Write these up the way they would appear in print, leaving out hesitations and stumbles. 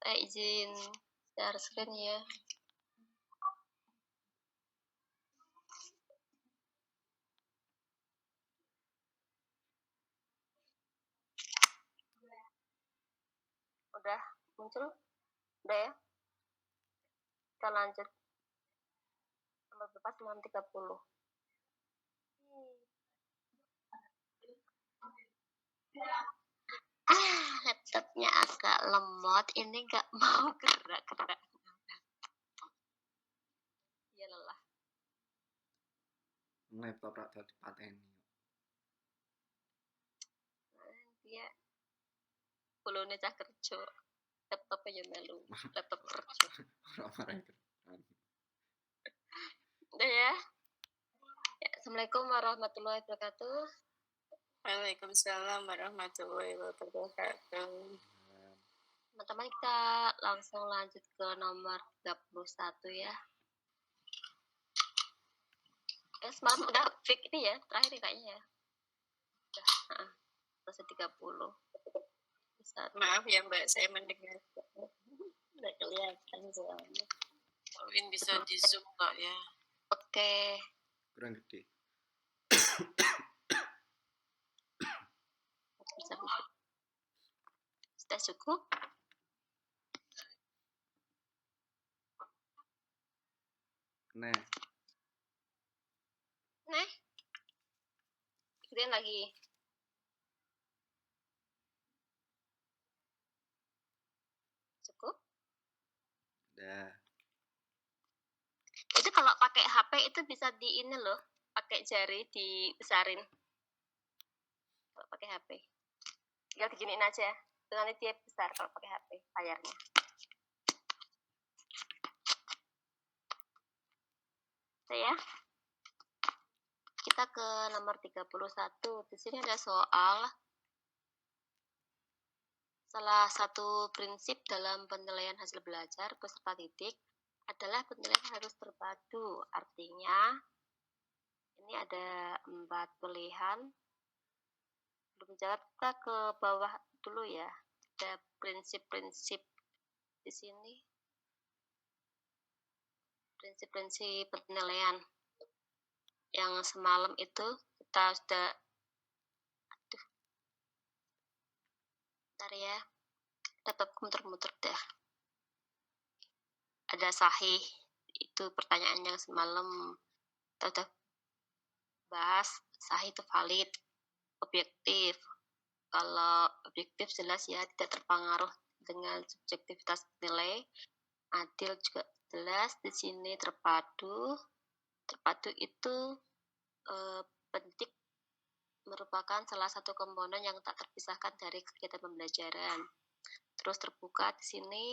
Saya izin share screen ya. Udah muncul? Udah ya? Kita lanjut. Nomor berapa? 930. Laptopnya agak lemot. Ini nggak mau gerak-gerak. Iya lelah. Laptop rada dipateni. Dia pulune cah kerja. Laptopnya ya melu. Laptop kerja. Udah ya? Assalamualaikum warahmatullahi wabarakatuh. Waalaikumsalam warahmatullahi wabarakatuh. Teman-teman, kita langsung lanjut ke nomor 31 ya. Semalam udah fix ini ya, terakhir kayaknya ya. Udah, selesai 30. Maaf ya Mbak, saya mendengar. Nggak kelihatan soalnya. Win bisa di zoom nggak ya? Oke. Kurang gede. Sudah cukup? Nah. Ikutin lagi. Cukup? Udah. Itu kalau pakai HP itu bisa di ini loh, pakai jari dibesarin. Kalau pakai HP. Tinggal diginiin aja. Nanti dia besar kalau pakai HP layarnya. Ya. Kita ke nomor 31. Di sini ada soal. Salah satu prinsip dalam penilaian hasil belajar peserta didik adalah penilaian harus terpadu. Artinya, ini ada 4 pilihan. Belum jawab, kita ke bawah dulu ya. Ada prinsip-prinsip di sini. Prinsip-prinsip penilaian. Yang semalam itu kita sudah bentar ya, dapat muter-muter dah. Ada sahih, itu pertanyaan yang semalam kita udah bahas. Sahih itu valid, objektif. Kalau objektif jelas ya, tidak terpengaruh dengan subjektivitas nilai. Adil juga jelas. Di sini terpadu. Terpadu itu penting, merupakan salah satu komponen yang tak terpisahkan dari kegiatan pembelajaran. Terus terbuka di sini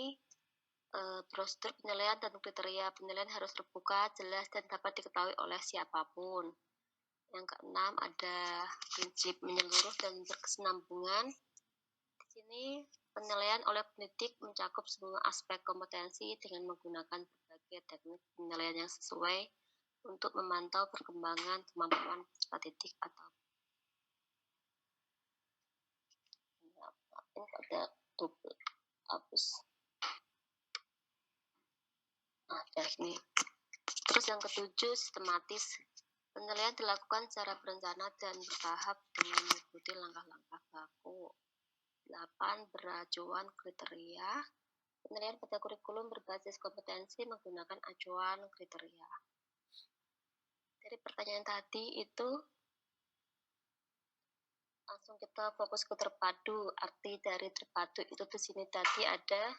prosedur penilaian dan kriteria penilaian harus terbuka, jelas, dan dapat diketahui oleh siapapun. Yang keenam ada prinsip menyeluruh dan berkesinambungan. Di sini penilaian oleh pendidik mencakup semua aspek kompetensi dengan menggunakan berbagai teknik penilaian yang sesuai untuk memantau perkembangan kemampuan peserta didik atau ada double hapus. Nah, ini. Terus yang ketujuh, sistematis. Penilaian dilakukan secara berencana dan bertahap dengan mengikuti langkah-langkah baku. 8. Beracuan kriteria. Penilaian pada kurikulum berbasis kompetensi menggunakan acuan kriteria. Dari pertanyaan tadi itu langsung kita fokus ke terpadu. Arti dari terpadu itu di sini tadi ada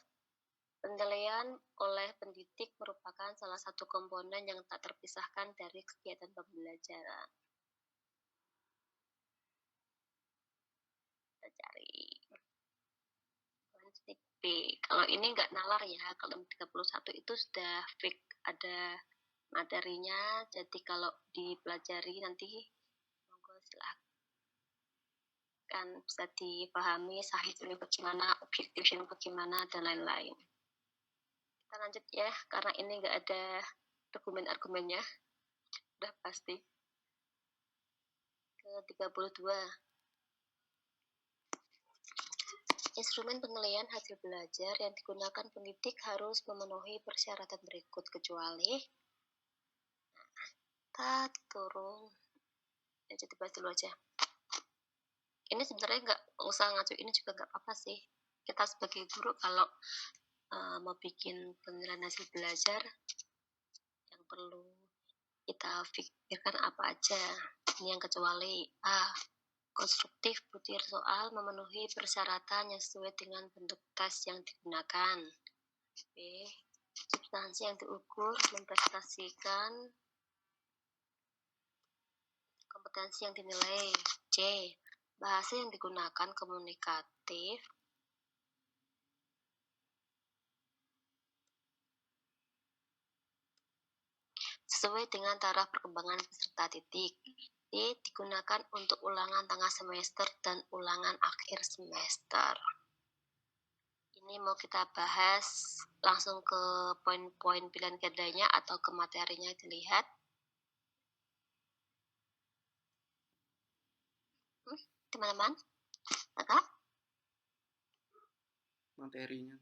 penilaian oleh pendidik merupakan salah satu komponen yang tak terpisahkan dari kegiatan pembelajaran. Kita cari prinsip B. Kalau ini nggak nalar ya, kalau 31 itu sudah fix ada materinya, jadi kalau dipelajari nanti monggo silahkan, bisa dipahami sahih ini bagaimana, objektif ini bagaimana, dan lain-lain. Kita lanjut ya, karena ini nggak ada argumen-argumennya, udah pasti. Ke 32. Instrumen penilaian hasil belajar yang digunakan pendidik harus memenuhi persyaratan berikut kecuali kita turun. Ya, jadi bahas dulu aja. Ini sebenarnya nggak usah ngacu, ini juga nggak apa-apa sih. Kita sebagai guru kalau mau bikin penilaian hasil belajar, yang perlu kita pikirkan apa aja. Ini yang kecuali A. Konstruktif butir soal memenuhi persyaratan yang sesuai dengan bentuk tes yang digunakan. B. Substansi yang diukur mempresentasikan kompetensi yang dinilai. C. Bahasa yang digunakan komunikatif. Sesuai dengan taraf perkembangan peserta titik. D. Digunakan untuk ulangan tengah semester dan ulangan akhir semester. Ini mau kita bahas langsung ke poin-poin pilihan gandanya atau ke materinya dilihat. Teman-teman? Kakak? Materinya.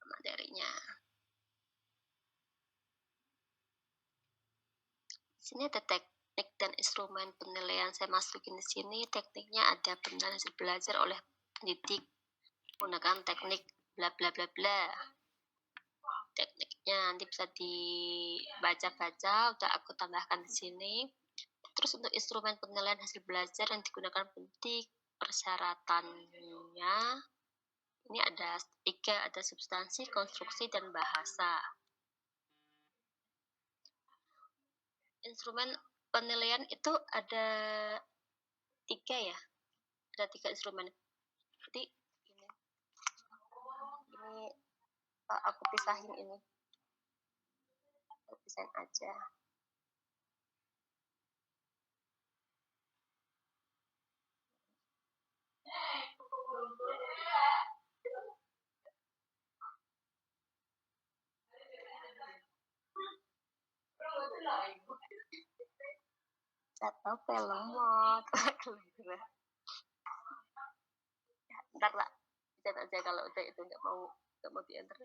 Materinya. Di sini ada teknik dan instrumen penilaian. Saya masukin di sini tekniknya ada penilaian hasil belajar oleh pendidik menggunakan teknik bla bla bla bla. Tekniknya nanti bisa dibaca-baca, udah aku tambahkan di sini. Terus untuk instrumen penilaian hasil belajar yang digunakan pendidik, persyaratannya ini ada 3, ada substansi, konstruksi, dan bahasa. Instrumen penilaian itu ada 3 ya, ada 3 instrumen. Jadi ini aku pisahin ini, aku pisahin aja. Atau pelemot. Ntar lah, chat aja kalau udah itu nggak mau diantar.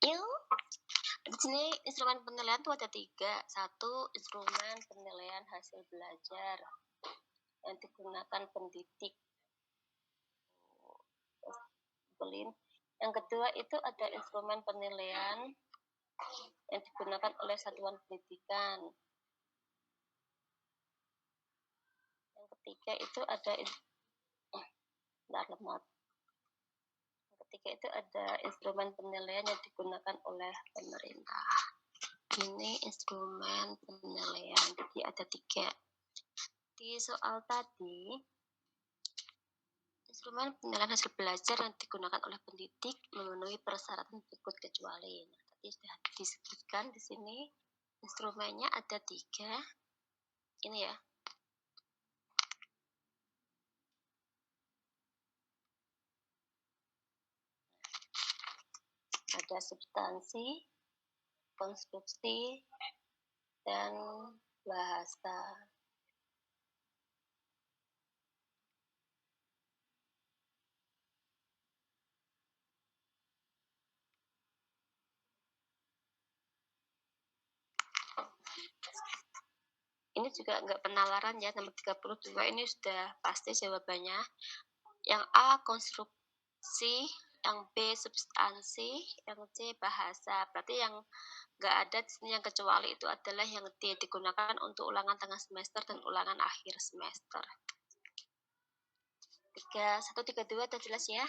Yuk. Di sini instrumen penilaian tuh ada 3. 1, instrumen penilaian hasil belajar yang digunakan pendidik. Yang kedua itu ada instrumen penilaian yang digunakan oleh satuan pendidikan. Yang ketiga itu ada itu ada instrumen penilaian yang digunakan oleh pemerintah. Ini instrumen penilaian, jadi ada 3. Di soal tadi, instrumen penilaian hasil belajar yang digunakan oleh pendidik memenuhi persyaratan berikut kecuali. Nah, tadi sudah disebutkan di sini instrumennya ada 3. Ini ya. Ada substansi, konstruksi, dan bahasa. Ini juga nggak penalaran ya, nomor 32 ini sudah pasti jawabannya. Yang A, konstruksi yang B substansi, yang C bahasa. Berarti yang nggak ada di sini yang kecuali itu adalah yang D, digunakan untuk ulangan tengah semester dan ulangan akhir semester. 132 udah jelas ya?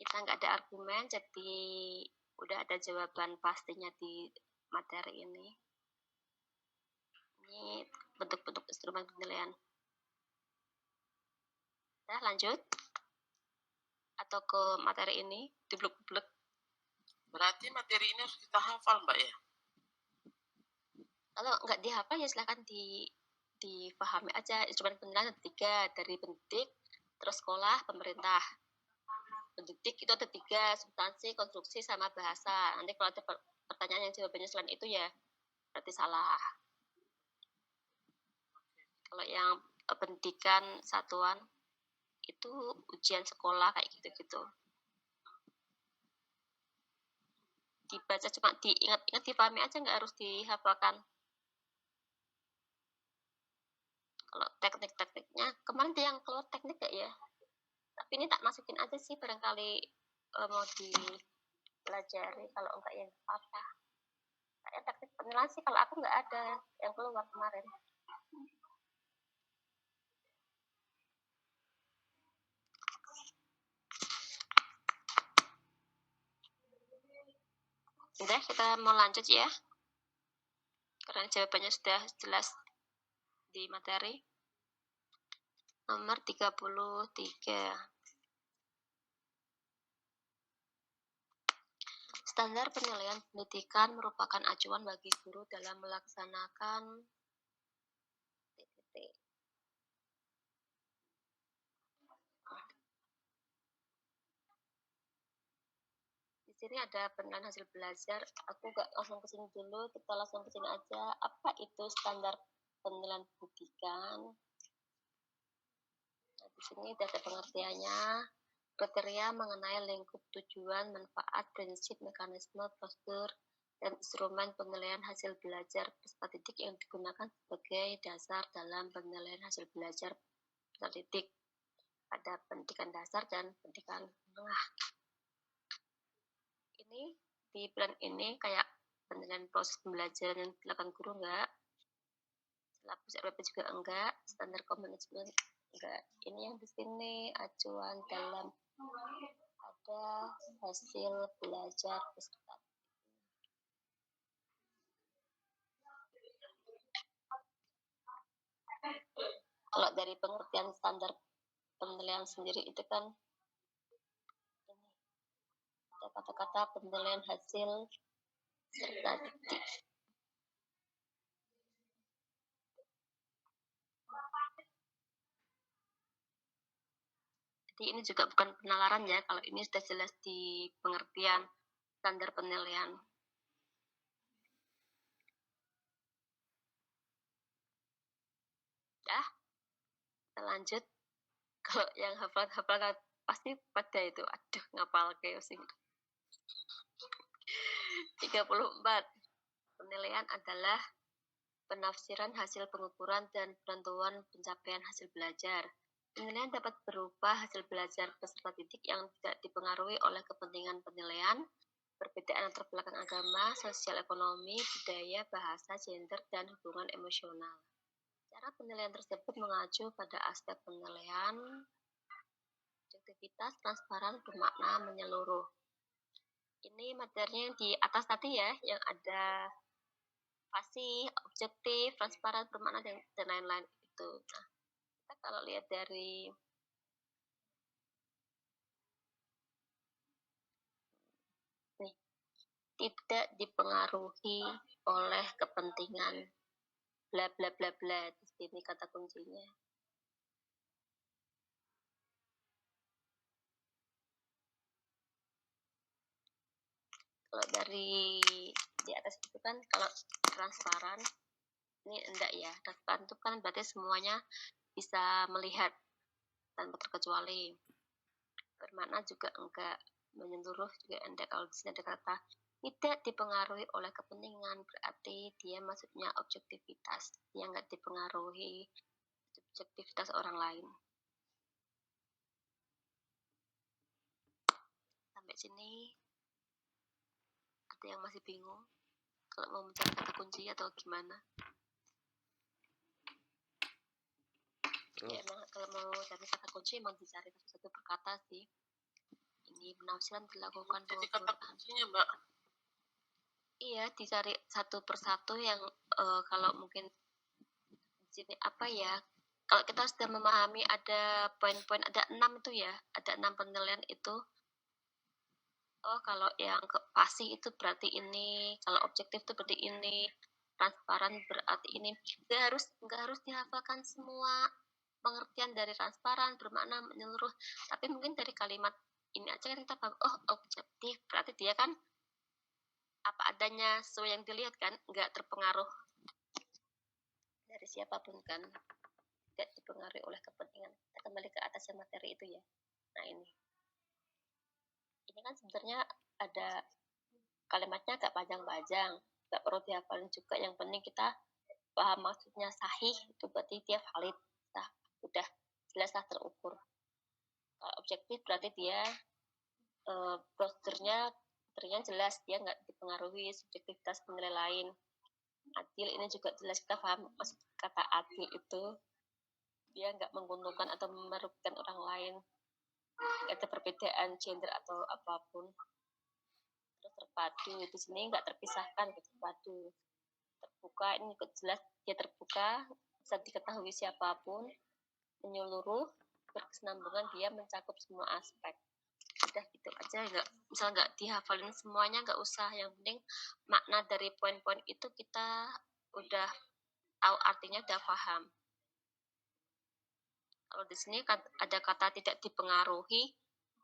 Kita nggak ada argumen, jadi udah ada jawaban pastinya di materi ini. Ini bentuk-bentuk instrumen penilaian. Nah, lanjut. Atau ke materi ini, diblek-blek. Berarti materi ini harus kita hafal, Mbak ya? Kalau nggak dihafal ya silahkan dipahami aja. Instrumen penilaian ada 3, dari pendidik, terus sekolah, pemerintah. Pendidik itu ada 3, substansi, konstruksi, sama bahasa. Nanti kalau ada pertanyaan yang jawabannya selain itu ya berarti salah. Kalau yang pendidikan satuan itu ujian sekolah kayak gitu-gitu. Dibaca cuma diingat-ingat, dipahami aja, nggak harus dihafalkan. Kalau teknik-tekniknya, kemarin dia yang keluar teknik gak ya? Tapi ini tak masukin aja sih, barangkali mau dipelajari, kalau enggak ya apa. Kayak teknik penilaian sih, kalau aku nggak ada yang keluar kemarin. Udah, kita mau lanjut ya. Karena jawabannya sudah jelas di materi. Nomor 33. Standar penilaian pendidikan merupakan acuan bagi guru dalam melaksanakan Di sini ada penilaian hasil belajar. Aku nggak langsung ke sini dulu, kita langsung ke sini aja. Apa itu standar penilaian pendidikan? Nah, di sini ada pengertiannya. Kriteria mengenai lingkup tujuan, manfaat, prinsip, mekanisme, prosedur, dan instrumen penilaian hasil belajar peserta didik yang digunakan sebagai dasar dalam penilaian hasil belajar peserta didik pada pendidikan dasar dan pendidikan menengah. Ini di plan ini kayak penilaian proses pembelajaran yang dilakukan guru enggak, silabus RPP juga enggak, standar komunisme enggak. Ini yang di sini acuan dalam ada hasil belajar peserta. Kalau dari pengertian standar penilaian sendiri itu kan ini ada kata-kata penilaian hasil peserta didik. Jadi ini juga bukan penalaran ya, kalau ini sudah jelas di pengertian standar penilaian. Ya, kita lanjut. Kalau yang hafal-hafal pasti pada itu, aduh ngapal kayak sing. 34. Penilaian adalah penafsiran hasil pengukuran dan penentuan pencapaian hasil belajar. Penilaian dapat berupa hasil belajar peserta didik yang tidak dipengaruhi oleh kepentingan penilaian, perbedaan antar belakang agama, sosial ekonomi, budaya, bahasa, gender, dan hubungan emosional. Cara penilaian tersebut mengacu pada aspek penilaian, objektivitas, transparan, bermakna, menyeluruh. Ini materinya di atas tadi ya, yang ada fasih, objektif, transparan, bermakna, dan lain-lain itu. Nah, kita kalau lihat dari nih, tidak dipengaruhi oleh kepentingan bla bla bla bla, di sini kata kuncinya. Kalau dari di atas itu kan kalau transparan, ini enggak ya, transparan itu kan berarti semuanya bisa melihat tanpa terkecuali. Bermakna juga enggak, menyeluruh juga enggak. Kalau di sini ada kata tidak dipengaruhi oleh kepentingan, berarti dia maksudnya objektivitas, dia enggak dipengaruhi subjektivitas orang lain. Sampai sini ada yang masih bingung kalau mau mencari kata kunci atau gimana? Terus Ya emang kalau mau cari kata kunci emang dicari satu per kata sih. Ini penafsiran dilakukan Jadi dengan kata Quran. kuncinya, Mbak. Iya, dicari satu persatu yang kalau mungkin di sini apa ya? Kalau kita sudah memahami ada poin-poin, ada 6 itu ya, ada 6 penilaian itu. Oh, kalau yang pasif itu berarti ini, kalau objektif itu berarti ini, transparan berarti ini. Nggak harus dihafalkan semua pengertian dari transparan, bermakna menyeluruh. Tapi mungkin dari kalimat ini aja kan kita paham, oh objektif, berarti dia kan apa adanya sesuai yang dilihat kan, nggak terpengaruh dari siapapun kan, tidak dipengaruhi oleh kepentingan. Kita kembali ke atasnya materi itu ya. Nah ini kan sebenarnya ada kalimatnya agak panjang-panjang, nggak perlu dihafalin juga. Yang penting kita paham maksudnya sahih, itu berarti dia valid. Nah, udah jelaslah terukur. Kalau objektif berarti dia prosedurnya jelas, dia nggak dipengaruhi subjektivitas penilai lain. Adil ini juga jelas, kita paham maksud kata adil itu dia nggak menguntungkan atau merugikan orang lain, ada perbedaan gender atau apapun. Terus terpadu, di sini nggak terpisahkan, terpadu. Terbuka ini juga jelas, dia terbuka, bisa diketahui siapapun, menyeluruh, berkesinambungan, dia mencakup semua aspek. Udah gitu aja, nggak dihafalin semuanya, nggak usah. Yang penting makna dari poin-poin itu kita udah tahu artinya, udah paham. Kalau di sini ada kata tidak dipengaruhi,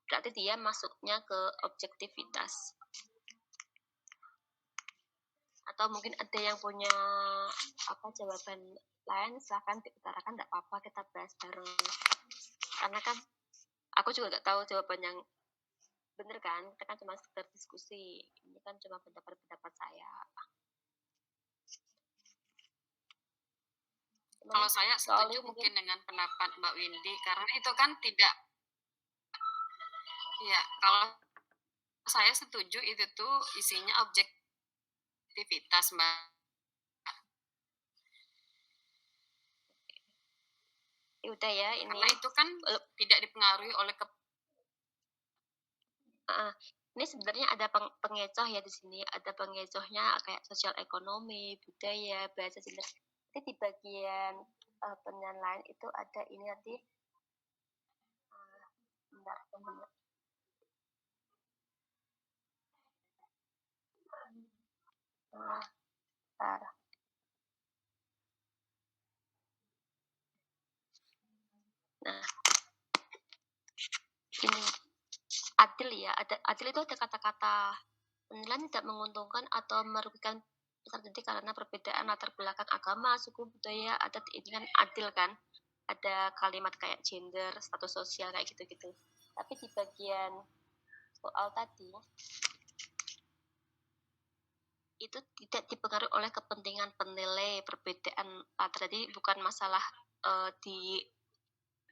berarti dia masuknya ke objektivitas. Atau mungkin ada yang punya jawaban lain, silahkan diutarakan, nggak apa-apa, kita bahas bareng. Karena kan aku juga nggak tahu jawaban yang bener kan, kita kan cuma sekedar diskusi, ini kan cuma pendapat saya. Kalau saya setuju mungkin dengan pendapat Mbak Windy, karena itu kan tidak, ya kalau saya setuju itu tuh isinya objektivitas, Mbak. Ya udah ya, ini karena itu kan tidak dipengaruhi oleh ini sebenarnya ada pengecoh ya di sini, ada pengecohnya kayak sosial ekonomi, budaya, bahasa gender. Nanti di bagian penilaian lain itu ada ini nanti. Bentar, teman-teman. Bentar. Nah, ini adil ya, adil itu ada kata-kata penilaian tidak menguntungkan atau merugikan peserta didik karena perbedaan latar belakang agama, suku, budaya, adat. Ini kan adil kan, ada kalimat kayak gender, status sosial kayak gitu-gitu. Tapi di bagian soal tadi itu tidak dipengaruhi oleh kepentingan penilai, perbedaan latar. Jadi bukan masalah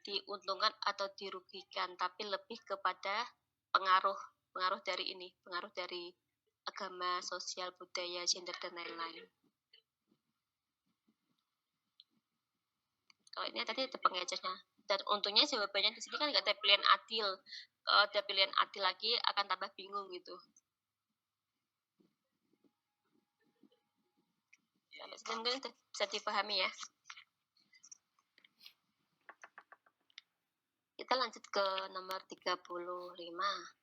diuntungkan atau dirugikan, tapi lebih kepada pengaruh dari ini, pengaruh dari agama, sosial, budaya, gender, dan lain-lain. Kalau ini tadi ada pengecohnya, dan untungnya jawabannya di sini kan nggak ada pilihan adil. Kalau ada pilihan adil lagi akan tambah bingung gitu. Sampai sini mungkin bisa dipahami ya. Kita lanjut ke nomor 35.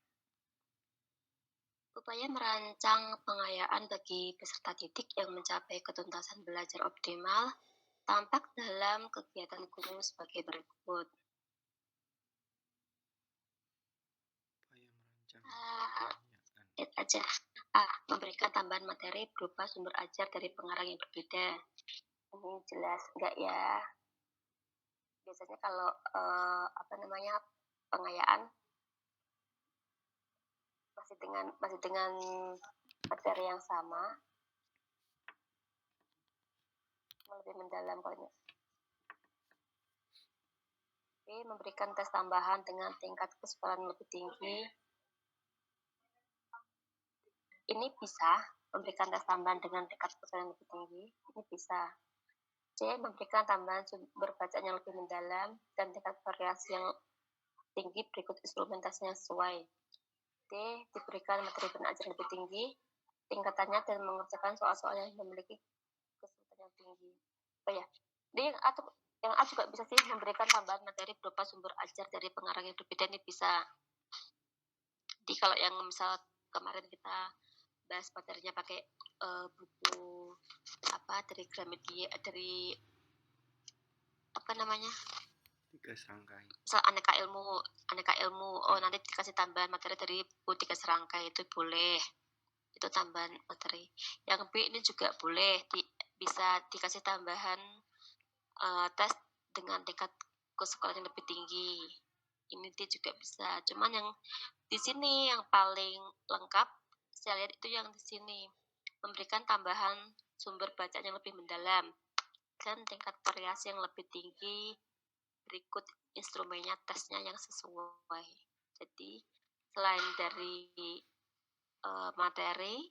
Upaya merancang pengayaan bagi peserta didik yang mencapai ketuntasan belajar optimal tampak dalam kegiatan guru sebagai berikut. Lihat aja. Memberikan tambahan materi berupa sumber ajar dari pengarang yang berbeda. Ini jelas enggak ya? Biasanya kalau pengayaan masih dengan materi yang sama, lebih mendalam kalau memberikan tes tambahan dengan tingkat kesukaran lebih tinggi, Ini bisa memberikan tes tambahan dengan tingkat kesulitan yang lebih tinggi. Ini bisa. C. Memberikan tambahan sumber bacaan yang lebih mendalam dan tingkat variasi yang tinggi berikut instrumentasinya sesuai. D. Diberikan materi pengajar lebih tinggi, tingkatannya dan mengerjakan soal-soal yang memiliki kesulitan yang tinggi. Oh ya, D yang A juga bisa sih memberikan tambahan materi berupa sumber ajar dari pengarang yang berbeda. Ini bisa. Jadi kalau yang misal kemarin kita bahas materinya pakai buku dari Gramedia, dari apa namanya, 3 serangkai. misal aneka ilmu, oh nanti dikasih tambahan materi dari buku 3 serangkai, itu boleh, itu tambahan materi. Yang B ini juga boleh, bisa dikasih tambahan tes dengan tingkat kesekolah yang lebih tinggi. Ini dia juga bisa. Cuman yang di sini yang paling lengkap saya lihat itu yang di sini, memberikan tambahan sumber bacaan yang lebih mendalam dan tingkat variasi yang lebih tinggi berikut instrumennya tesnya yang sesuai. Jadi selain dari materi,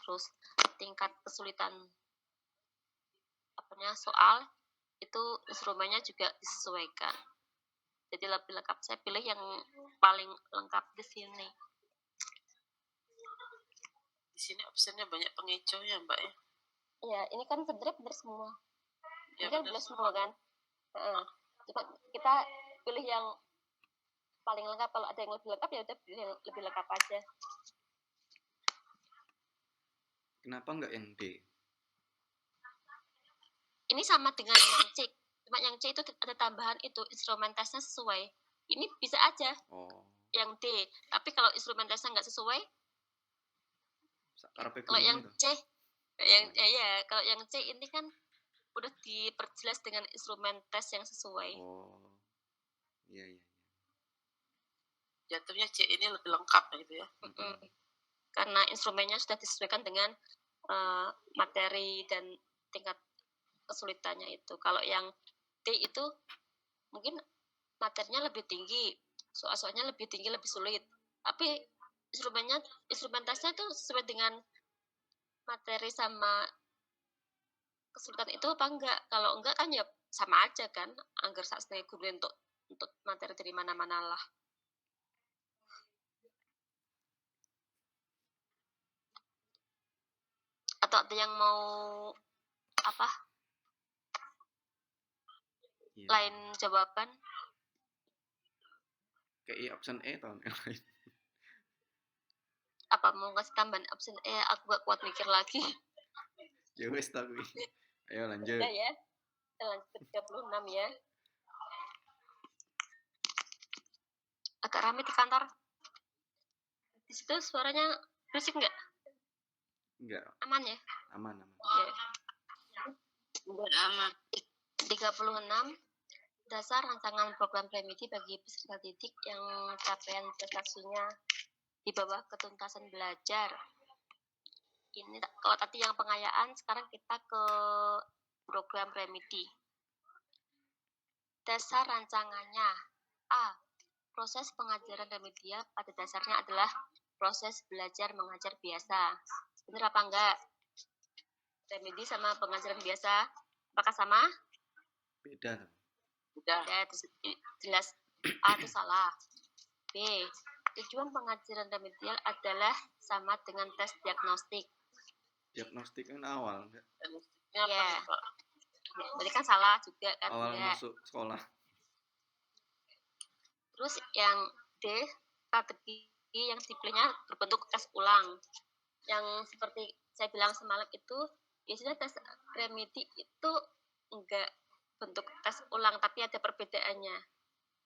terus tingkat kesulitan soal, itu instrumennya juga disesuaikan. Jadi lebih lengkap. Saya pilih yang paling lengkap di sini. Di sini opsinya banyak pengecoh ya, Mbak ya? Ya, ini kan sebenarnya benar semua. Ya, ini kan benar semua kan. Cuma kita pilih yang paling lengkap. Kalau ada yang lebih lengkap ya udah pilih yang lebih lengkap aja. Kenapa enggak yang D? Ini sama dengan yang C. Cuma yang C itu ada tambahan itu instrumentasinya sesuai. Ini bisa aja. Oh. Yang D. Tapi kalau instrumentasinya nggak sesuai, kalau yang C, kalau yang C ini kan udah diperjelas dengan instrumen tes yang sesuai. Oh, iya. Jatuhnya C ini lebih lengkap gitu ya. Karena instrumennya sudah disesuaikan dengan materi dan tingkat kesulitannya itu. Kalau yang D itu mungkin materinya lebih tinggi, soal-soalnya lebih tinggi, lebih sulit. Tapi instrumentasinya itu sesuai dengan materi sama kesulitan itu apa enggak? Kalau enggak kan ya sama aja kan, anggar sak setengah guru untuk materi dari mana-mana lah. Atau ada yang mau apa? Iya. Lain jawaban? Kayak option E tahun yang lain. Apa mau ngasih tambahan option E? Aku gak kuat mikir lagi. Ya wes tapi. Ayo lanjut. Udah ya. Kita lanjut ke 36 ya. Agak rame di kantor. Di situ suaranya berisik nggak? Enggak. Aman ya? Aman. Ya. Aman. 36. Dasar rancangan program remedi bagi peserta didik yang capaian prestasinya di bawah ketuntasan belajar. Ini kalau tadi yang pengayaan, sekarang kita ke program remedi. Dasar rancangannya. A. Proses pengajaran remedial pada dasarnya adalah proses belajar mengajar biasa. Benar apa enggak? Remedi sama pengajaran biasa, apakah sama? Beda. Ya, jelas A itu salah. B. Tujuan pengajaran remedial adalah sama dengan tes diagnostik. Diagnostik kan awal. Diagnostiknya apa nih, Pak? Berarti kan salah juga kan? Awal enggak. masuk sekolah. Terus yang D, strategi yang dipilihnya berbentuk tes ulang. Yang seperti saya bilang semalam itu, biasanya tes remedi itu enggak bentuk tes ulang, tapi ada perbedaannya.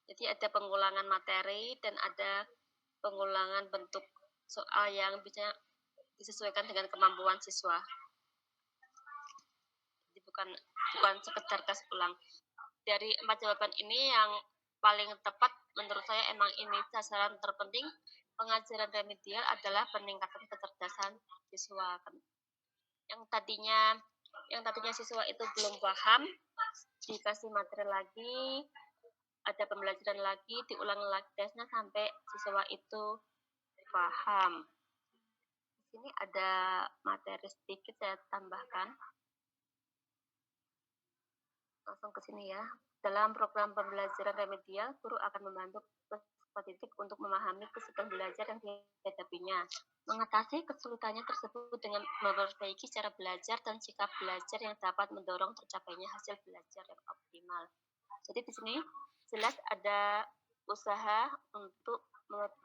Jadi ada pengulangan materi dan ada pengulangan bentuk soal yang bisa disesuaikan dengan kemampuan siswa. Jadi bukan sekedar tes ulang. Dari 4 jawaban ini yang paling tepat menurut saya emang ini sasaran terpenting pengajaran remedial adalah peningkatan kecerdasan siswa. Yang tadinya siswa itu belum paham, dikasih materi lagi, ada pembelajaran lagi, diulang lagi tesnya sampai siswa itu paham. sini ada materi sedikit saya tambahkan. Langsung ke sini ya. Dalam program pembelajaran remedial, guru akan membantu peserta didik untuk memahami kesulitan belajar yang dihadapinya, mengatasi kesulitannya tersebut dengan memperbaiki cara belajar dan sikap belajar yang dapat mendorong tercapainya hasil belajar yang optimal. Jadi di sini jelas ada usaha untuk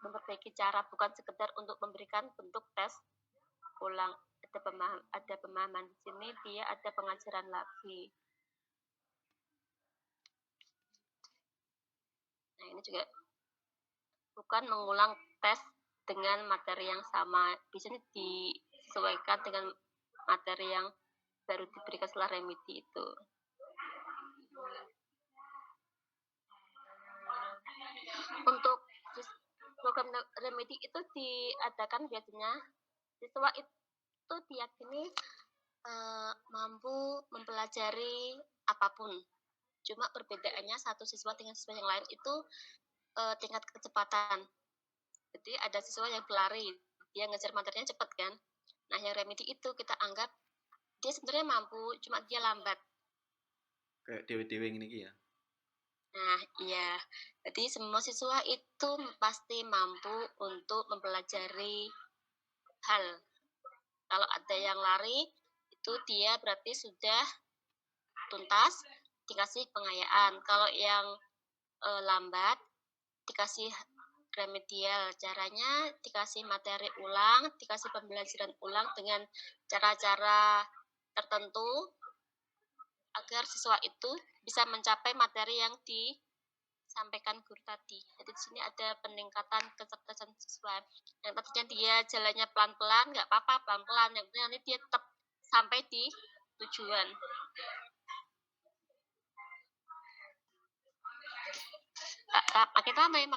memperbaiki cara, bukan sekedar untuk memberikan bentuk tes ulang. Ada pemahaman di sini, dia ada pengajaran lagi. Nah, ini juga bukan mengulang tes dengan materi yang sama. Biasanya disesuaikan dengan materi yang baru diberikan setelah remedi itu. Untuk program remedi itu diadakan biasanya siswa itu diyakini mampu mempelajari apapun. Cuma perbedaannya satu siswa dengan siswa yang lain itu tingkat kecepatan. Jadi ada siswa yang berlari, dia ngejar materinya cepat kan. Nah, yang remedi itu kita anggap dia sebenarnya mampu, cuma dia lambat. Kayak dewe-dewe ini ya. Nah, iya. Jadi semua siswa itu pasti mampu untuk mempelajari hal. Kalau ada yang lari, itu dia berarti sudah tuntas, dikasih pengayaan. Kalau yang lambat, dikasih remedial. Caranya dikasih materi ulang, dikasih pembelajaran ulang dengan cara-cara tertentu agar siswa itu bisa mencapai materi yang disampaikan guru tadi. Jadi di sini ada peningkatan kecerdasan siswa. Yang tadinya dia jalannya pelan-pelan, nggak apa-apa pelan-pelan. Yang penting nanti dia tetap sampai di tujuan. Makin ramai.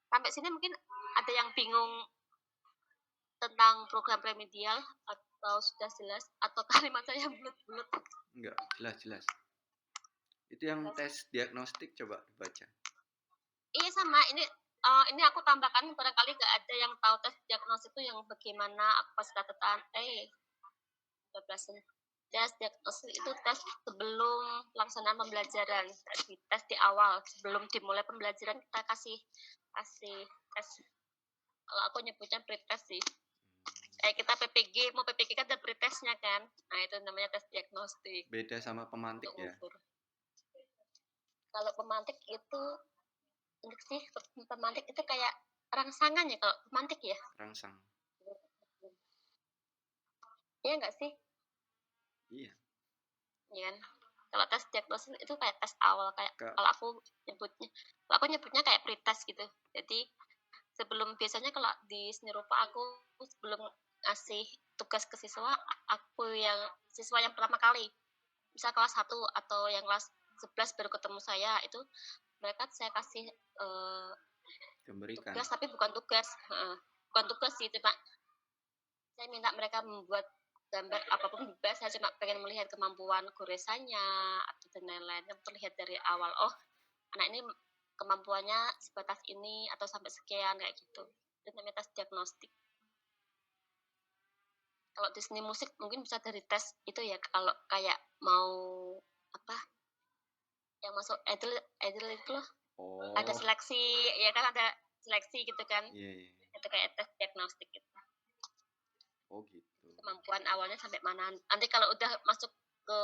Sampai sini mungkin ada yang bingung tentang program remedial atau sudah jelas atau kalimat saya bulat-bulat? Enggak, jelas. Itu yang tes diagnostik coba dibaca. Iya sama, ini aku tambahkan barangkali nggak ada yang tahu tes diagnosis itu yang bagaimana, aku pas catatan tes diagnosis itu tes sebelum pelaksanaan pembelajaran, tes di awal sebelum dimulai pembelajaran kita kasih tes. Kalau aku nyebutnya pretest sih. Kita PPG, mau PPG kan ada pretestnya kan. Nah, itu namanya tes diagnostik. Beda sama pemantik ya. Kalau pemantik itu pemantik itu kayak rangsangan ya kalau pemantik ya. Rangsang. Iya nggak sih? Iya. Iya kan? Kalau tes diagnosis itu kayak tes awal kayak kalau aku nyebutnya kayak pretest gitu. Jadi biasanya kalau di seni rupa aku sebelum ngasih tugas ke siswa, siswa yang pertama kali bisa kelas 1 atau yang kelas 11 baru ketemu saya, itu mereka saya kasih tugas, tapi bukan tugas sih, cuma saya minta mereka membuat gambar apapun bebas. Saya cuma pengen melihat kemampuan goresannya atau dan lain-lain yang terlihat dari awal. Oh, anak ini kemampuannya sebatas ini atau sampai sekian kayak gitu. Itu namanya tes diagnostik. Kalau di seni musik mungkin bisa dari tes itu ya, kalau kayak mau apa yang masuk idol itu loh. Oh. Ada seleksi, ya kan ada seleksi gitu kan. Yeah. Itu kayak tes diagnostik gitu. Oh gitu. Kemampuan awalnya sampai mana. Nanti kalau udah masuk ke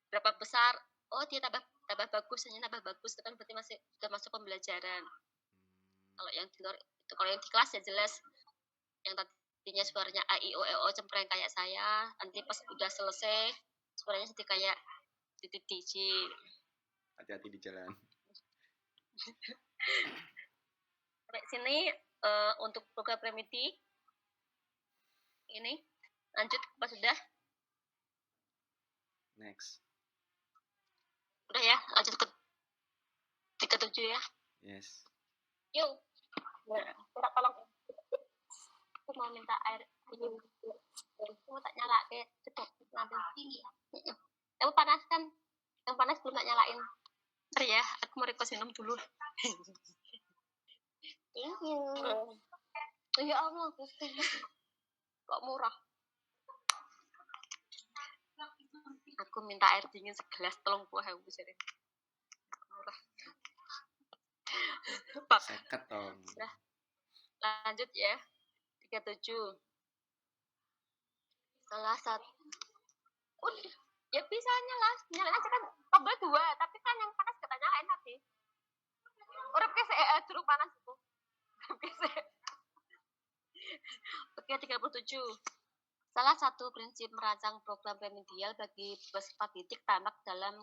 berapa besar, oh dia tambah bagus, hanya tambah bagus, itu kan berarti masih sudah masuk pembelajaran. Kalau yang di luar itu, kalau yang di kelas ya jelas yang tadinya suaranya A I O E O cempreng kayak saya, nanti pas udah selesai suaranya jadi kayak titik DJ. Hati-hati di jalan. Sampai sini untuk program remedi ini. Lanjut apa sudah? Next. Udah ya, lanjut ke 37 ya. Yes. Yuk. Minta tolong. Aku mau minta air. Aku tak nyala ke cepat ngambil tinggi. Kamu panaskan. Yang panas belum tak nyalain. Ntar ya, aku mau request minum dulu. Thank you. Ya Allah, Gusti. Kok murah? Aku minta air dingin segelas 30.000 sih. Murah. Bab. Seket toh. Sudah. Lanjut ya. 37. Salah satu. Udah. Ya bisa nyalain aja kan. Tombol 2, tapi kan yang panas kita nyalain tadi. Urip ke durung panas itu. Oke, 37. Salah satu prinsip merancang program remedial bagi peserta didik tamak dalam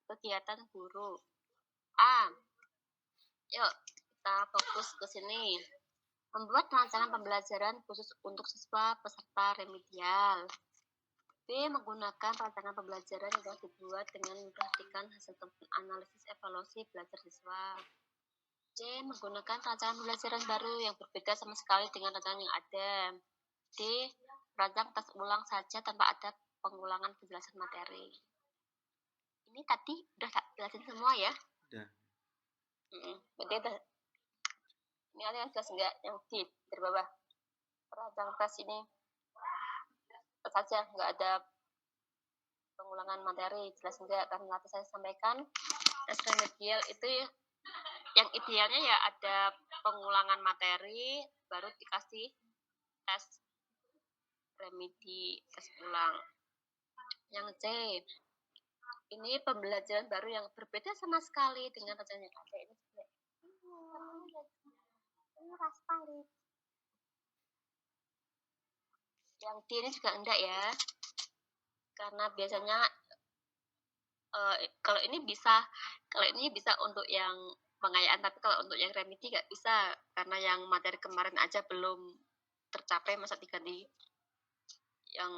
kegiatan guru. A. Yuk, kita fokus ke sini. Membuat rancangan pembelajaran khusus untuk siswa peserta remedial. B. Menggunakan rancangan pembelajaran yang telah dibuat dengan memperhatikan hasil temuan analisis evaluasi belajar siswa. C. Menggunakan rancangan pembelajaran baru yang berbeda sama sekali dengan rancangan yang ada. D. Rancang tes ulang saja tanpa ada pengulangan penjelasan materi. Ini tadi udah tak jelasin semua ya? Udah. Berarti udah. Ini ada yang jelas enggak? Yang di dari bawah. Rancang tes ini saja, nggak ada pengulangan materi. Jelas enggak? Karena tadi saya sampaikan tes remedial itu yang idealnya ya ada pengulangan materi baru dikasih tes remedi, tes ulang. Yang C, ini pembelajaran baru yang berbeda sama sekali dengan rencana yang ada. Ini murah sekali. Yang D ini juga enggak ya, karena biasanya kalau ini bisa untuk yang pengayaan, tapi kalau untuk yang remedi nggak bisa, karena yang materi kemarin aja belum tercapai, masa diganti yang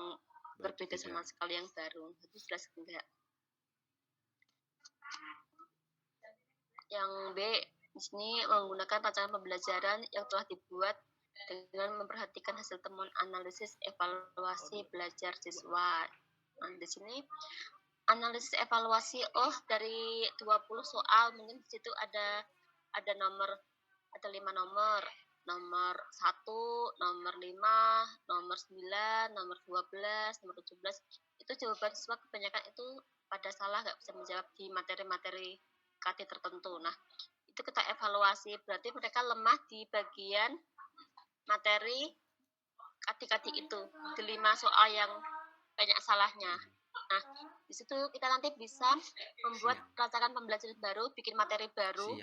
berbeda sama sekali yang baru. Itu jelas enggak. Yang B, di sini menggunakan rancangan pembelajaran yang telah dibuat dengan memperhatikan hasil temuan analisis evaluasi belajar siswa. Nah, di sini analisis evaluasi, dari 20 soal mungkin di situ ada 5 nomor. Nomor 1, nomor 5, nomor 9, nomor 12, nomor 17. Itu jawaban siswa kebanyakan itu pada salah, nggak bisa menjawab di materi-materi KT tertentu. Nah, itu kita evaluasi, berarti mereka lemah di bagian materi KT itu, di 5 soal yang banyak salahnya. Nah, di situ kita nanti bisa membuat rancangan pembelajaran baru, bikin materi baru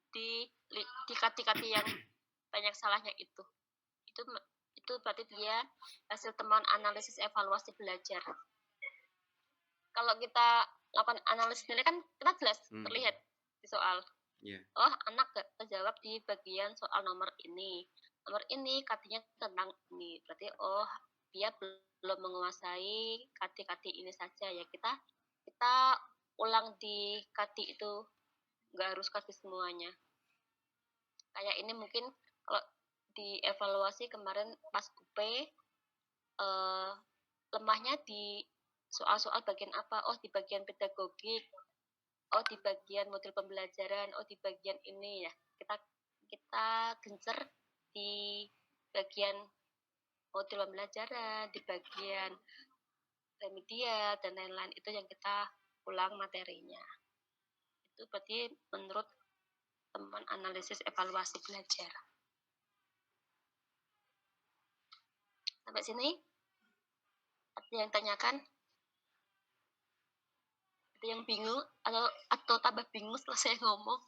di KT yang banyak salahnya itu. Itu berarti dia hasil temuan analisis evaluasi belajar. Kalau kita lakukan analisis nilai kan kita jelas terlihat di soal. Oh, anak gak terjawab di bagian soal nomor ini. Nomor ini KT-nya tentang ini. Berarti dia belum menguasai KT ini saja ya. Kita ulang di KT itu, nggak harus KT semuanya. Kayak ini mungkin kalau dievaluasi kemarin pas UP, lemahnya di soal-soal bagian apa? Di bagian pedagogik. Di bagian model pembelajaran. Di bagian ini ya. Kita gencer di bagian model pembelajaran, di bagian remedial dan lain-lain. Itu yang kita ulang materinya. Itu berarti menurut teman analisis evaluasi belajar. Sampai sini? Ada yang tanyakan? Ada yang bingung atau tambah bingung setelah saya ngomong?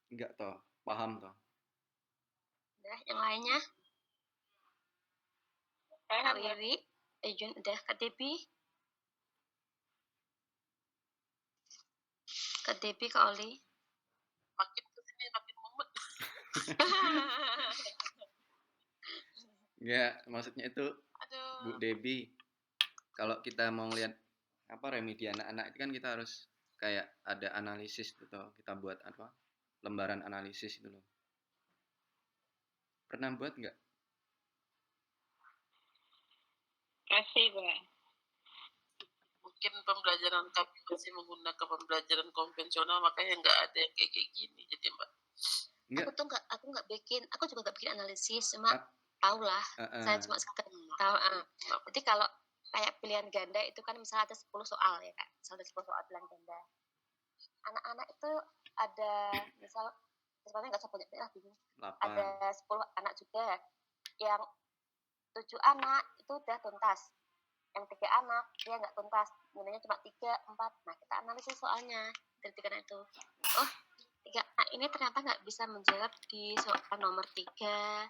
Enggak toh, paham toh. Udah, yang lainnya? Kak Riri, Jun, udah. Kak Debbie? Kak Debbie, Kak Oli? Makin kesini makin mumet. Enggak, maksudnya itu Aduh. Bu Debbie, kalau kita mau lihat remedi anak-anak itu kan kita harus kayak ada analisis gitu, kita buat lembaran analisis itu loh. Pernah buat nggak? Kasih, Pak. Mungkin pembelajaran kami masih menggunakan pembelajaran konvensional, makanya nggak ada yang kayak gini. Jadi Mbak, Enggak. Aku juga nggak bikin analisis, cuma Ah, tahu lah. Saya heeh. cuma sekedar tahu. Jadi kalau kayak pilihan ganda itu kan misalnya ada 10 soal ya Kak. Misalnya ada 10 soal pilihan ganda. Anak-anak itu ada misalnya nggak usah banyak lah, bingung. 8. Ada 10 anak juga. Yang 7 anak itu udah tuntas. Yang 3 anak dia nggak tuntas. Nilainya cuma 3, 4. Nah, kita analisis soalnya dari 3 anak itu. Oh, 3 anak ini ternyata nggak bisa menjawab di soal nomor 3,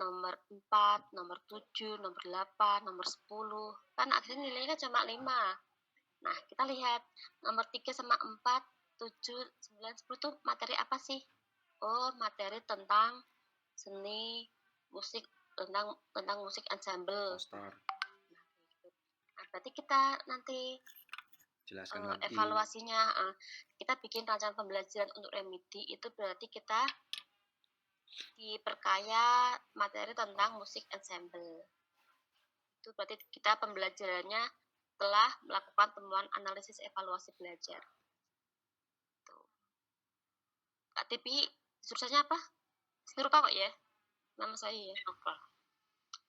nomor 4, nomor 7, nomor 8, nomor 10. Kan akhirnya nilainya cuma 5. Nah, kita lihat nomor 3 sama 4, 7, 9, 10 itu materi apa sih? Oh, materi tentang seni, musik, tentang musik ensemble. Poster. Nah, berarti kita nanti Jelaskan lagi. evaluasinya, kita bikin rancangan pembelajaran untuk remedi itu berarti kita diperkaya materi tentang musik ensemble. Itu berarti kita pembelajarannya telah melakukan temuan analisis evaluasi belajar. Tuh. Kak Tipi, jurusannya apa? Seni rupa kok ya? Nama saya ya.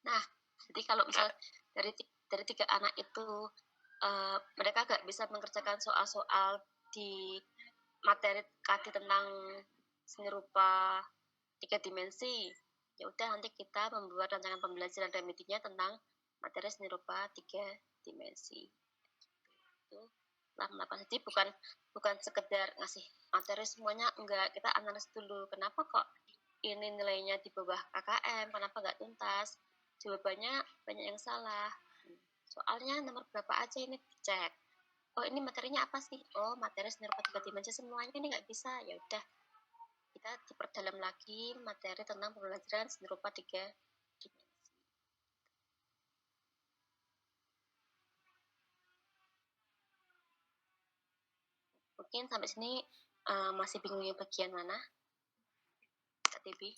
Nah, jadi kalau misal dari 3 anak itu mereka nggak bisa mengerjakan soal-soal di materi KD tentang seni rupa 3 dimensi, ya udah nanti kita membuat rancangan pembelajaran remedinya tentang materi seni rupa 3 dimensi. Itu lah melakukan. Jadi bukan sekedar ngasih materi semuanya, enggak, kita analisis dulu kenapa kok ini nilainya di bawah KKM, kenapa nggak tuntas. Jawabannya banyak yang salah. Soalnya nomor berapa aja ini dicek. Oh, ini materinya apa sih? Oh, materi seni rupa 3 dimensi semuanya ini nggak bisa. Ya udah, kita diperdalam lagi materi tentang pembelajaran seni rupa 3 dimensi. Mungkin sampai sini masih bingung yang bagian mana? Kak Tibi?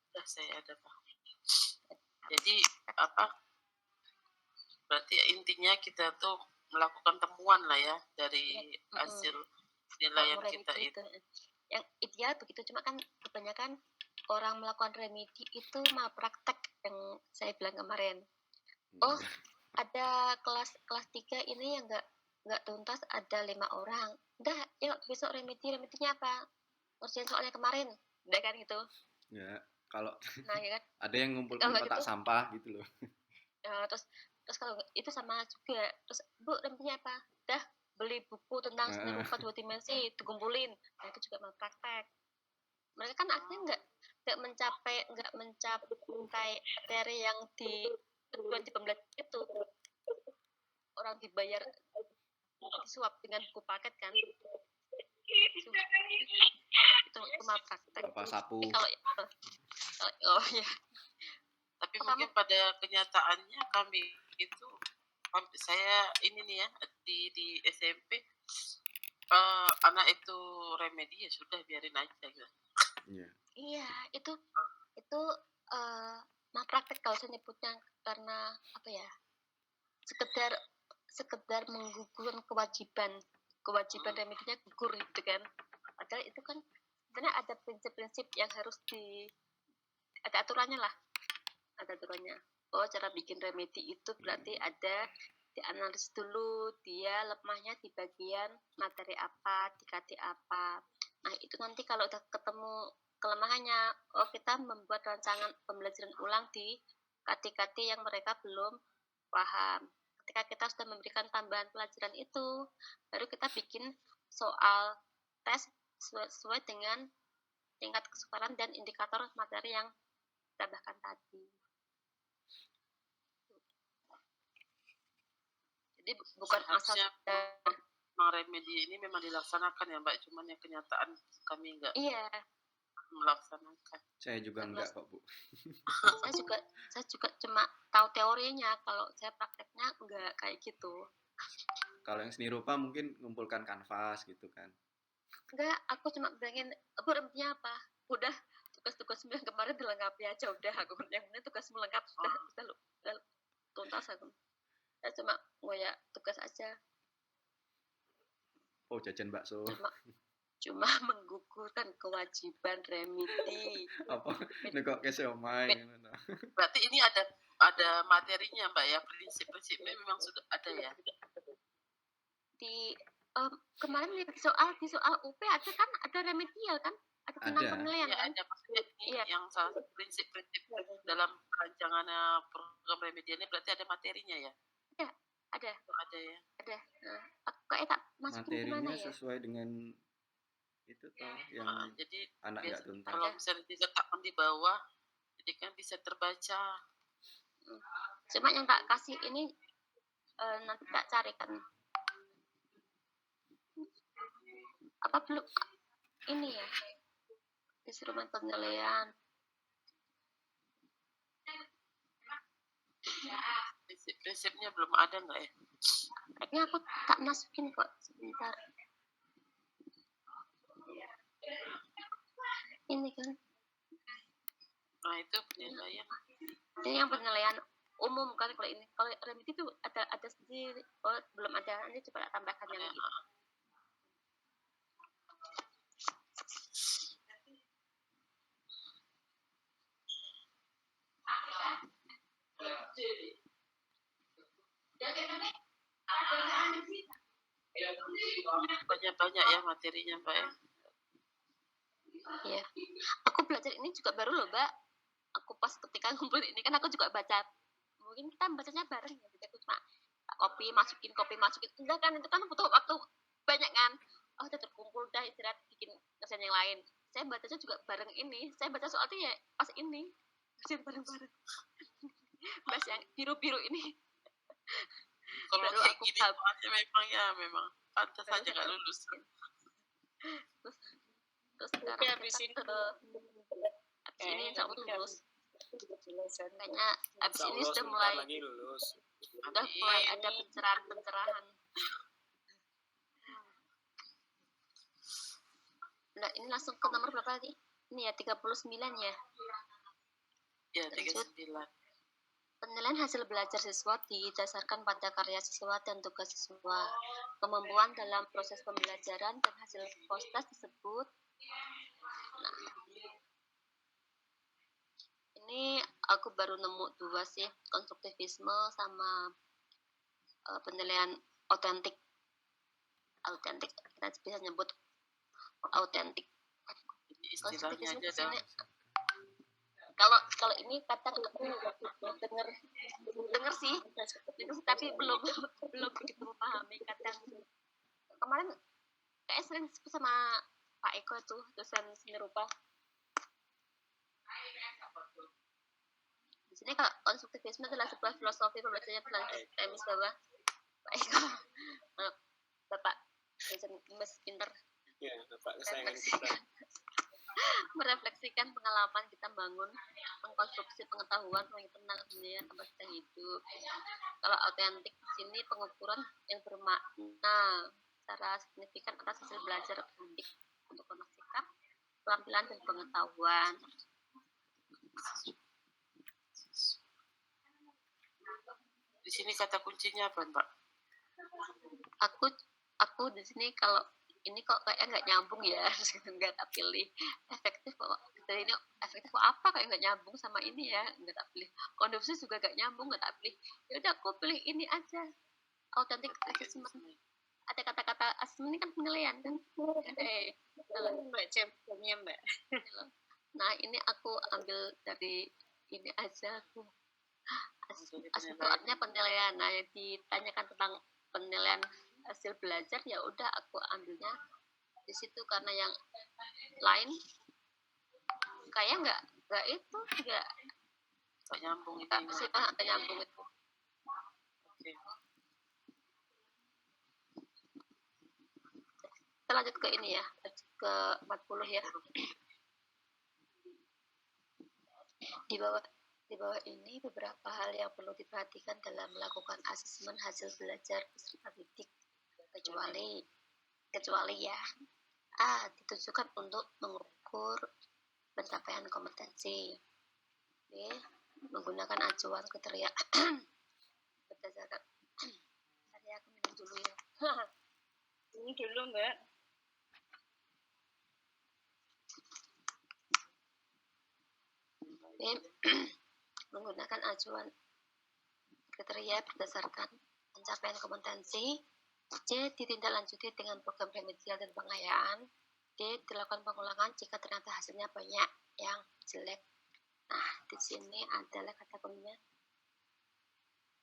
Sudah saya ada Pak. Jadi berarti intinya kita tuh melakukan temuan lah ya dari hasil penilaian kita itu. Yang ideal begitu, cuma kan kebanyakan orang melakukan remedi itu malpraktek yang saya bilang kemarin. Oh, ada kelas 3 ini yang nggak tuntas, ada 5 orang. Udah, yuk besok remedinya apa? Ngerjain soalnya kemarin. Udah kan gitu. Ya, kalau nah, ya kan? ada yang ngumpulkan kotak gitu, sampah gitu loh. Terus kalau itu sama juga. Terus, Bu, remedinya apa? Udah, beli buku tentang seni rupa 2 dimensi, dikumpulin. Nah, itu juga malpraktek. Mereka kan akhirnya nggak mencapai materi yang tujuan di pembelajaran itu. Orang dibayar disuap dengan buku paket kan. Itu malpraktek. Apa sapu? Oh ya. Tapi mungkin pada kenyataannya kami itu, saya ini nih ya di SMP anak itu remedi ya sudah biarin aja gitu. Iya, itu malpraktek kalau saya nyebutnya, karena apa ya? Sekedar menggugurkan kewajiban remedinya gugur gitu kan. Padahal itu kan sebenarnya ada prinsip-prinsip yang harus ada aturannya lah. Ada aturannya. Oh, cara bikin remedi itu berarti ada dianalisis dulu dia lemahnya di bagian materi apa, di KD apa. Nah, itu nanti kalau udah ketemu kelemahannya, oh kita membuat rancangan pembelajaran ulang di KD-KD yang mereka belum paham. Ketika kita sudah memberikan tambahan pelajaran itu, baru kita bikin soal tes sesuai dengan tingkat kesukaran dan indikator materi yang ditambahkan tadi. Jadi bukan asal remedi ini memang dilaksanakan ya Mbak, cuman yang kenyataan kami enggak melaksanakan. Saya juga enggak kok, Bu. saya juga cuma tahu teorinya, kalau saya prakteknya enggak kayak gitu. Kalau yang seni rupa mungkin ngumpulkan kanvas gitu kan. Enggak, aku cuma bilangin, aku remedinya apa? Udah, tugas-tugasmu yang kemarin dilengkapi aja, udah. Aku yang ini tugasmu lengkap, udah tuntas aku. Saya cuma ngoyak tugas aja. Oh, jajan bakso. cuma menggugurkan kewajiban remedi. Apa nek kok kese omahe ngono. Berarti ini ada materinya Mbak ya, prinsip-prinsipnya memang sudah ada ya. Di kemarin di soal UP ada kan, ada remedial kan, ada tentang Ada. penilaian Ya kan. ada maksudnya ini Iya. yang salah satu prinsip-prinsip dalam rancangan program remedialnya berarti ada materinya ya? Ada. Ada ya. Ada. Nah, aku kayak tak masukin Materinya gimana ya? sesuai dengan itu toh yang Jadi anak nggak tuntas. kalau misalnya diletakkan di bawah, jadi kan bisa terbaca. Cuma yang tak kasih ini nanti tak carikan. Apa belum ini ya? Instrumen penilaian. Prinsip-prinsipnya belum ada nggak ya? Kayaknya aku tak masukin kok, sebentar. Ini kan. Nah itu penilaian. Ini yang penilaian umum kan, kalau ini. Kalau remedi itu ada sendiri. Oh, belum ada. Ini coba tak tambahkan yang ini. Banyak-banyak ya materinya Mbak ya. Iya. Aku belajar ini juga baru loh, Mbak. Aku pas ketika ngumpul ini kan aku juga baca. Mungkin kita bacanya bareng ya. Jadi aku cuma kopi masukin. Enggak kan, itu kan butuh waktu banyak kan. Oh, udah terkumpul, udah istirahat bikin kerjaan yang lain. Saya bacanya juga bareng ini. Saya baca soalnya ya pas ini. Kerjaan bareng-bareng. Bahas yang biru-biru ini. Kalau Baru kayak aku gini soalnya memang pantas aja nggak lulus. Terus sekarang Tapi habis ini habis ini insya Allah lulus. penjelasan. Kayaknya habis ini sudah mulai lulus. udah mulai ada pencerahan. Nah, ini langsung ke nomor berapa tadi? Ini ya 39 ya. Ya 39. Penilaian hasil belajar siswa didasarkan pada karya siswa dan tugas siswa. Kemampuan dalam proses pembelajaran dan hasil post-test disebut. Nah, ini aku baru nemu 2 sih, konstruktivisme sama penilaian otentik. Kita bisa nyebut autentik. Istilahnya aja dong. Kalau ini kadang aku denger sih, tapi belum begitu memahami. Kadang kemarin kayak sering sama Pak Eko itu, dosen seni rupa. Di sini kalau konstruktivisme adalah sebuah filosofi pembelajaran berlanjut temis bawah. Pak Eko, Bapak dosen mes pinter. Ya, Bapak kesayangan kita. Merefleksikan pengalaman kita bangun, mengkonstruksi pengetahuan tentang dunia tempat kita hidup. Kalau autentik di sini pengukuran yang bermakna secara signifikan atas hasil belajar pendidik untuk sikap, keterampilan dan pengetahuan. Di sini kata kuncinya apa Mbak? Aku di sini kalau ini kok kayak nggak nyambung ya, nggak tak pilih. Efektif kok, dari ini efektif kok apa kayak nggak nyambung sama ini ya, nggak tak pilih. Kondusif juga nggak nyambung, nggak tak pilih. Ya udah aku pilih ini aja, authentic assessment. Ada kata-kata assessment ini kan penilaian kan. Mbak contohnya Mbak. Nah ini aku ambil dari ini aja aku. Aslinya penilaian. Nah yang ditanyakan tentang penilaian hasil belajar ya udah aku ambilnya di situ, karena yang lain kayak nggak nyambung itu. Nggak nyambung itu. Oke. Kita lanjut ke ini ya, ke 40 ya. Di bawah ini beberapa hal yang perlu diperhatikan dalam melakukan asesmen hasil belajar peserta didik, kecuali ya ditujukan untuk mengukur pencapaian kompetensi. Menggunakan acuan kriteria berdasarkan saya aku minum dulu ya. Ini dulu Mbak. Menggunakan acuan kriteria berdasarkan pencapaian kompetensi. C. Ditindaklanjuti dengan program remedial dan pengayaan. D. Dilakukan pengulangan jika ternyata hasilnya banyak yang jelek. Nah, di sini adalah kata kuncinya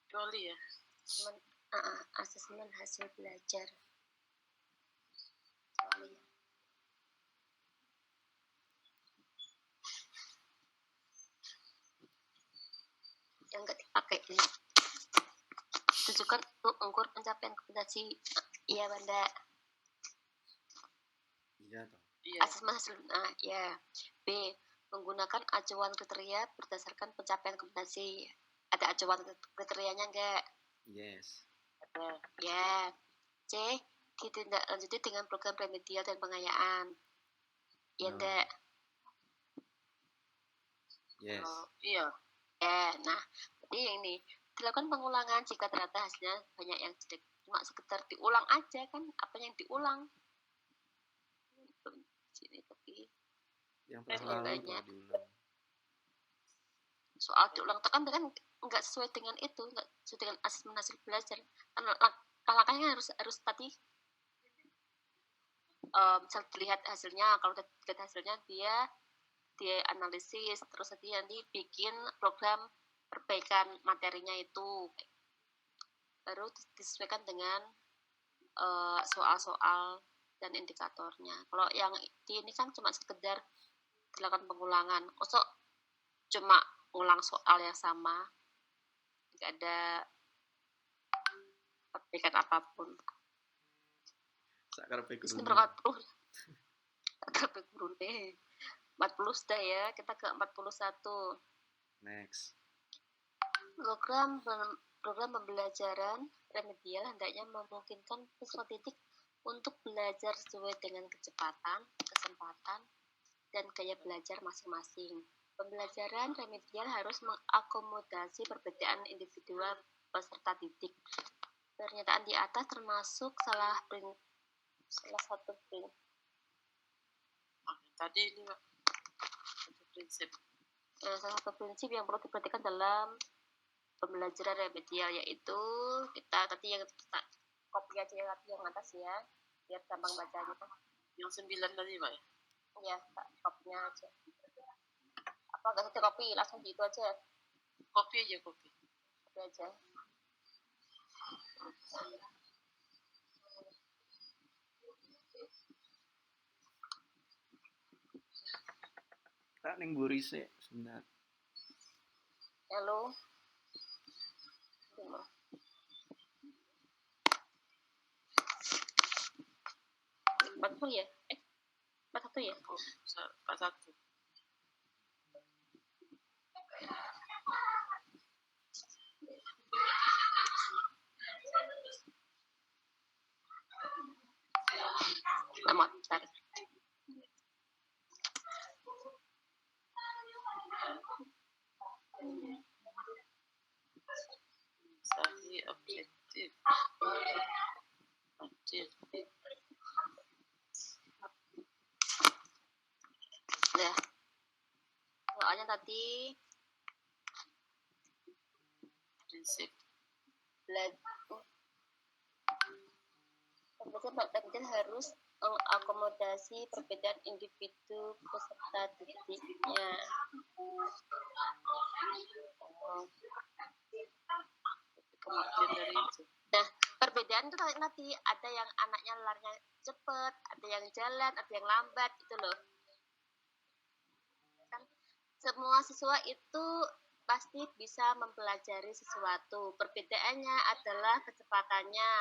Kecuali ya. asesmen hasil belajar. Kecuali ya. Yang nggak dipakai ini. Tujukan untuk mengukur pencapaian kompetensi. Iya, Banda. Iya toh. Iya. Asesmen hasil, ya. B. Menggunakan acuan kriteria berdasarkan pencapaian kompetensi. Ada acuan kriterianya enggak? Yes. Ada. Ya. C. Ditindaklanjuti dengan program remedial dan pengayaan. Ya No. enggak? Yes. Iya. Ya. Nah, jadi ini dilakukan pengulangan jika ternyata hasilnya banyak yang jelek. Cuma sekedar diulang aja kan, apa yang diulang? Sini tapi Yang pernah lalu banyak. tuh diulang. Soal diulang itu kan nggak sesuai dengan itu, nggak sesuai dengan asesmen hasil belajar. Karena langkahnya harus tadi misal dilihat hasilnya, kalau udah dilihat hasilnya dia analisis, terus nanti bikin program perbaikan materinya itu, baru disesuaikan dengan soal-soal dan indikatornya. Kalau yang ini kan cuma sekedar dilakukan pengulangan, kosok cuma ulang soal yang sama, nggak ada perbaikan apapun. Sakar Ini gurune. berapa puluh? Berapa gurune? 40 sudah ya, kita ke 41. Next. Program pembelajaran remedial hendaknya memungkinkan siswa didik untuk belajar sesuai dengan kecepatan, kesempatan, dan gaya belajar masing-masing. Pembelajaran remedial harus mengakomodasi perbedaan individual peserta didik. Pernyataan di atas termasuk salah satu prinsip. Tadi ini Pak. Satu prinsip. Salah satu prinsip yang perlu diperhatikan dalam pembelajaran remedial, yaitu kita tadi yang kita copy aja yang atas ya, biar gampang bacanya. Yang 9 tadi Pak ya? Ya, copy-nya aja. Apa nggak usah copy, langsung gitu aja. Kopi aja, kopi. Copy aja. Tak ning mburi sik sebentar. Halo. 40 ya? 41 ya? 41. Selamat bentar. Sari objektif. Adil. Nah, soalnya tadi Prinsip. Pembelajaran harus mengakomodasi perbedaan individu peserta didiknya. Kemudian dari itu. Nah, perbedaan itu nanti ada yang anaknya larinya cepet, ada yang jalan, ada yang lambat, gitu loh. Kan semua siswa itu pasti bisa mempelajari sesuatu. Perbedaannya adalah kecepatannya.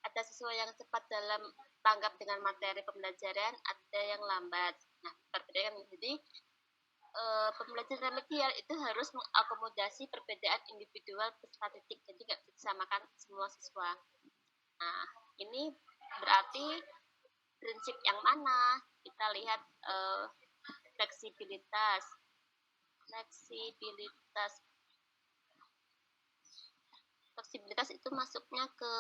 Ada siswa yang cepat dalam tanggap dengan materi pembelajaran, ada yang lambat. Nah, perbedaan jadi pembelajaran remedial itu harus mengakomodasi perbedaan individual peserta didik, jadi nggak disamakan semua siswa. Nah, ini berarti prinsip yang mana? Kita lihat fleksibilitas. Fleksibilitas itu masuknya ke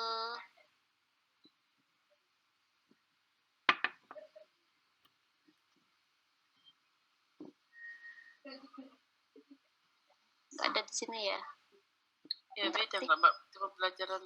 di sini ya. Ya beda Praktik. nggak Mbak? Cuma pelajaran